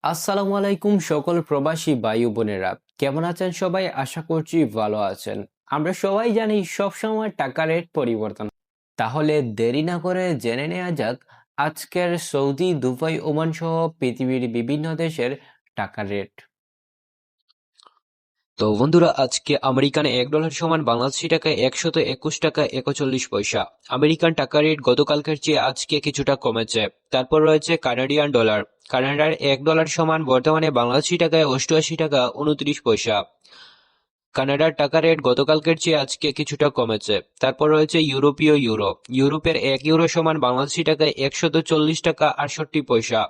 আসসালামু আলাইকুম সকল প্রবাসী ভাই ও বোনেরা, কেমন আছেন সবাই? আশা করছি ভালো আছেন। আমরা সবাই জানি সবসময় টাকা রেট পরিবর্তন। তাহলে দেরি না করে জেনে নেওয়া যাক আজকের সৌদি, দুবাই, ওমান সহ পৃথিবীর বিভিন্ন দেশের টাকা রেট। তো বন্ধুরা, আজকে আমেরিকান $1 সমান বাংলাদেশি টাকায় 121 টাকা 41 পয়সা। আমেরিকান টাকা রেট গতকালকের চেয়ে আজকে কিছুটা কমেছে। তারপর রয়েছে কানাডিয়ান ডলার। কানাডার $1 সমান বর্তমানে বাংলাদেশি টাকায় 88 টাকা 29 পয়সা। কানাডার টাকা রেট গতকালকের চেয়ে আজকে কিছুটা কমেছে। তারপর রয়েছে ইউরোপীয় ইউরো। ইউরোপের $1 সমান বাংলাদেশি টাকায় 140 টাকা 68 পয়সা।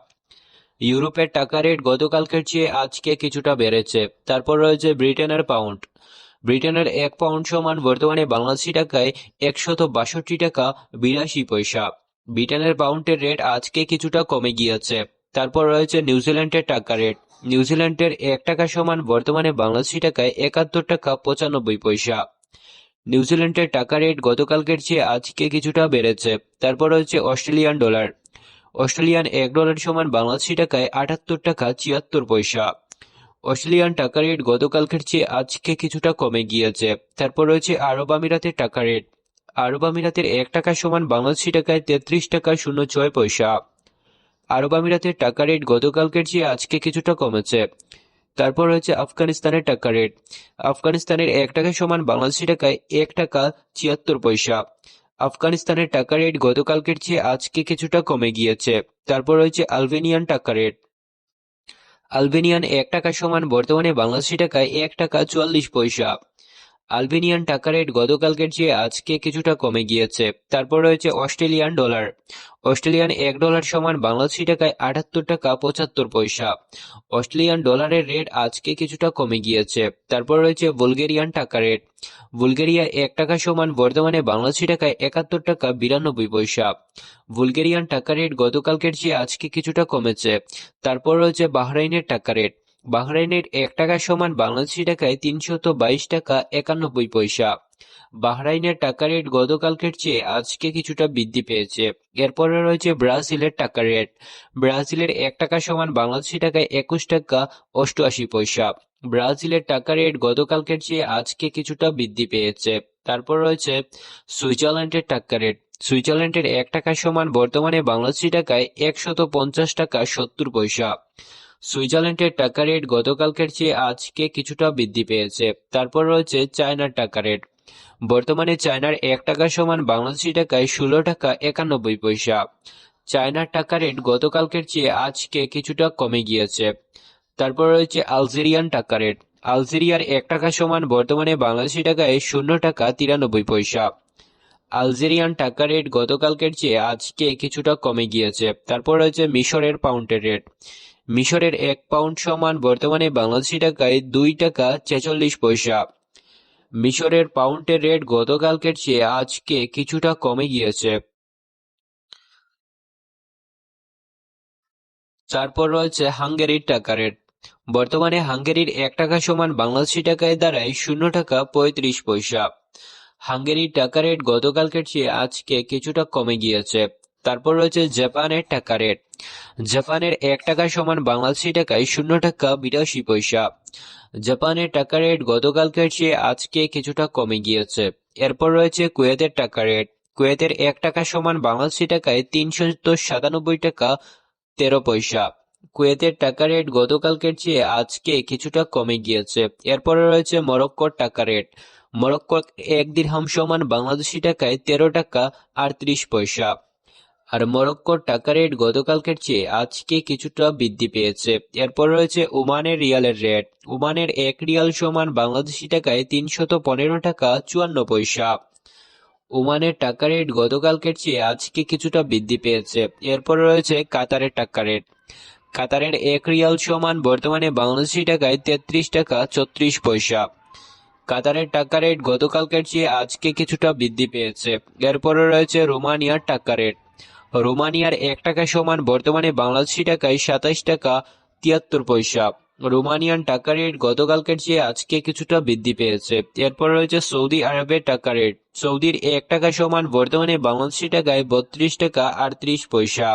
ইউরোপের টাকা রেট গতকালকের চেয়ে আজকে কিছুটা বেড়েছে। তারপর রয়েছে ব্রিটেনের পাউন্ড। ব্রিটেনের 1 পাউন্ড সমান বর্তমানে বাংলাদেশি টাকায় 162 টাকা 82 পয়সা। ব্রিটেনের পাউন্ডের রেট আজকে কিছুটা কমে গিয়েছে। তারপর রয়েছে নিউজিল্যান্ডের টাকা রেট। নিউজিল্যান্ডের 1 টাকা সমান বর্তমানে বাংলাদেশি টাকায় 71 টাকা 95 পয়সা। নিউজিল্যান্ডের টাকা রেট গতকালকের চেয়ে আজকে কিছুটা বেড়েছে। তারপর রয়েছে অস্ট্রেলিয়ান ডলার। অস্ট্রেলিয়ান $1 সমান বাংলাদেশি টাকায় 78 টাকা 74 পয়সা। অস্ট্রেলিয়ান টাকা রেট গতকালকের চেয়ে আজকে কিছুটা কমে গিয়েছে। তারপর রয়েছে আরব আমিরাতের টাকা রেট। আরব আমিরাতের 1 টাকা সমান বাংলাদেশি টাকায় 33 টাকা 06 পয়সা। আরব আমিরাতের টাকা রেট গতকালকের চেয়ে আজকে কিছুটা কমেছে। তারপর রয়েছে আফগানিস্তানের টাকা রেট। আফগানিস্তানের 1 টাকা সমান বাংলাদেশি টাকায় 1 টাকা 76 পয়সা। আফগানিস্তানের টাকা রেট গতকালকের চেয়ে আজকে কিছুটা কমে গিয়েছে। তারপর রয়েছে আলবেনিয়ান টাকা রেট। আলবেনিয়ান 1 টাকা সমান বর্তমানে বাংলাদেশি টাকায় 1 টাকা 44 পয়সা। আলবেনিয়ান টাকা রেট গতকালকের চেয়ে আজকে কিছুটা কমে গিয়েছে। তারপর রয়েছে অস্ট্রেলিয়ান ডলার। অস্ট্রেলিয়ান $1 সমান বাংলাদেশি টাকায় 78 টাকা 75 পয়সা। অস্ট্রেলিয়ান ডলারের রেট আজকে কিছুটা কমে গিয়েছে। তারপর রয়েছে বুলগেরিয়ান টাকা রেট। বুলগেরিয়ার 1 টাকা সমান বর্তমানে বাংলাদেশি টাকায় 71 টাকা 92 পয়সা। বুলগেরিয়ান টাকা রেট গতকালকের চেয়ে আজকে কিছুটা কমেছে। তারপর রয়েছে বাহরাইনের টাকা রেট। বাহরাইনের 1 টাকা সমান বাংলাদেশি টাকায় 322 টাকা 91 পয়সা। বাহরাইনের টাকা রেট গতকালকের চেয়ে আজকে কিছুটা বৃদ্ধি পেয়েছে। এরপরে রয়েছে ব্রাজিলের টাকা রেট। ব্রাজিলের 1 টাকা সমান বাংলাদেশি টাকায় 21 টাকা 88 পয়সা। ব্রাজিলের টাকা রেট গতকালকের চেয়ে আজকে কিছুটা বৃদ্ধি পেয়েছে। তারপর রয়েছে সুইজারল্যান্ডের টাকা রেট। সুইজারল্যান্ডের 1 টাকা সমান বর্তমানে বাংলাদেশি টাকায় 150 টাকা 70 পয়সা। সুইজারল্যান্ডের টাকা রেট গতকালকের চেয়ে আজকে কিছুটা বৃদ্ধি পেয়েছে। তারপর রয়েছে চায়নার টাকা রেট। বর্তমানে চায়নার 1 টাকা সমান বাংলাদেশি টাকায় 16 টাকা 91 পয়সা। চায়নার টাকা রেট গতকালকের চেয়ে আজকে কিছুটা কমে গিয়েছে। তারপর রয়েছে আলজেরিয়ান টাকা রেট। আলজেরিয়ার 1 টাকা সমান বর্তমানে বাংলাদেশি টাকায় 0 টাকা 93 পয়সা। আলজেরিয়ান টাকা রেট গতকালকের চেয়ে আজকে কিছুটা কমে গিয়েছে। তারপর রয়েছে মিশরের পাউন্ডের রেট। মিশরের 1 পাউন্ড সমান বর্তমানে বাংলাদেশি টাকায় 2 টাকা 46 পয়সা। মিশরের পাউন্ডের রেট গতকালকের চেয়ে আজকে কিছুটা কমে গিয়েছে। তারপর রয়েছে হাঙ্গেরির টাকা রেট। বর্তমানে হাঙ্গেরির 1 টাকা সমান বাংলাদেশি টাকায় দাঁড়ায় 0 টাকা 35 পয়সা। হাঙ্গেরির টাকা রেট গতকালকের চেয়ে আজকে কিছুটা কমে গিয়েছে। তারপর রয়েছে জাপানের টাকা রেট। জাপানের 1 টাকা সমান বাংলাদেশি টাকায় 0 টাকা 82 পয়সা। জাপানের টাকা রেট গতকালকের চেয়ে আজকে কিছুটা কমে গিয়েছে। এরপর রয়েছে কুয়েতের টাকা রেট। কুয়েতের 1 টাকা সমান বাংলাদেশি টাকায় 397 টাকা 13 পয়সা। কুয়েতের টাকা রেট গতকালকের চেয়ে আজকে কিছুটা কমে গিয়েছে। এরপরে রয়েছে মরক্কোর টাকা রেট। মরক্কোর 1 দিরহাম সমান বাংলাদেশি টাকায় 13 টাকা 38 পয়সা। আর মরক্কোর টাকা রেট গতকালকের চেয়ে আজকে কিছুটা বৃদ্ধি পেয়েছে। এরপর রয়েছে ওমানের রিয়ালের রেট। ওমানের 1 রিয়াল সমান বাংলাদেশি টাকায় 315 টাকা 54 পয়সা। ওমানের টাকা রেট গতকালকের চেয়ে আজকে কিছুটা বৃদ্ধি পেয়েছে। এরপর রয়েছে কাতারের টাকা রেট। কাতারের 1 রিয়াল সমান বর্তমানে বাংলাদেশি টাকায় 33 টাকা 34 পয়সা। কাতারের টাকা রেট গতকালকের চেয়ে আজকে কিছুটা বৃদ্ধি পেয়েছে। এরপরে রয়েছে রোমানিয়ার টাকা রেট। রোমানিয়ার 1 টাকা সমান বর্তমানে বাংলাদেশি টাকায় 27 টাকা 73 পয়সা। রোমানিয়ান টাকা রেট গতকালকের চেয়ে আজকে কিছুটা বৃদ্ধি পেয়েছে। এরপর রয়েছে সৌদি আরবের টাকা রেট। সৌদির 1 টাকা সমান বর্তমানে বাংলাদেশি টাকায় 32 টাকা 38 পয়সা।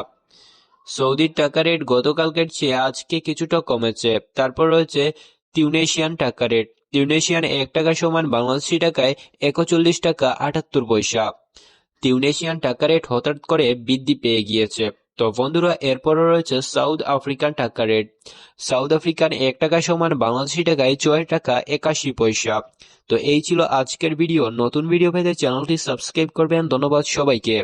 সৌদির টাকা রেট গতকালকের চেয়ে আজকে কিছুটা কমেছে। তারপর রয়েছে তিউনেশিয়ান টাকা রেট। তিউনেশিয়ান 1 টাকা সমান বাংলাদেশি টাকায় 41 টাকা 78 পয়সা। তিউনেশিয়ান টাকা রেট হঠাৎ করে বৃদ্ধি পেয়ে গিয়েছে। তো বন্ধুরা, এরপরও রয়েছে সাউথ আফ্রিকান টাকা রেট। সাউথ আফ্রিকান 1 টাকা সমান বাংলাদেশি টাকায় 6 টাকা 81 পয়সা। তো এই ছিল আজকের ভিডিও। নতুন ভিডিও পেতে চ্যানেলটি সাবস্ক্রাইব করবেন। ধন্যবাদ সবাইকে।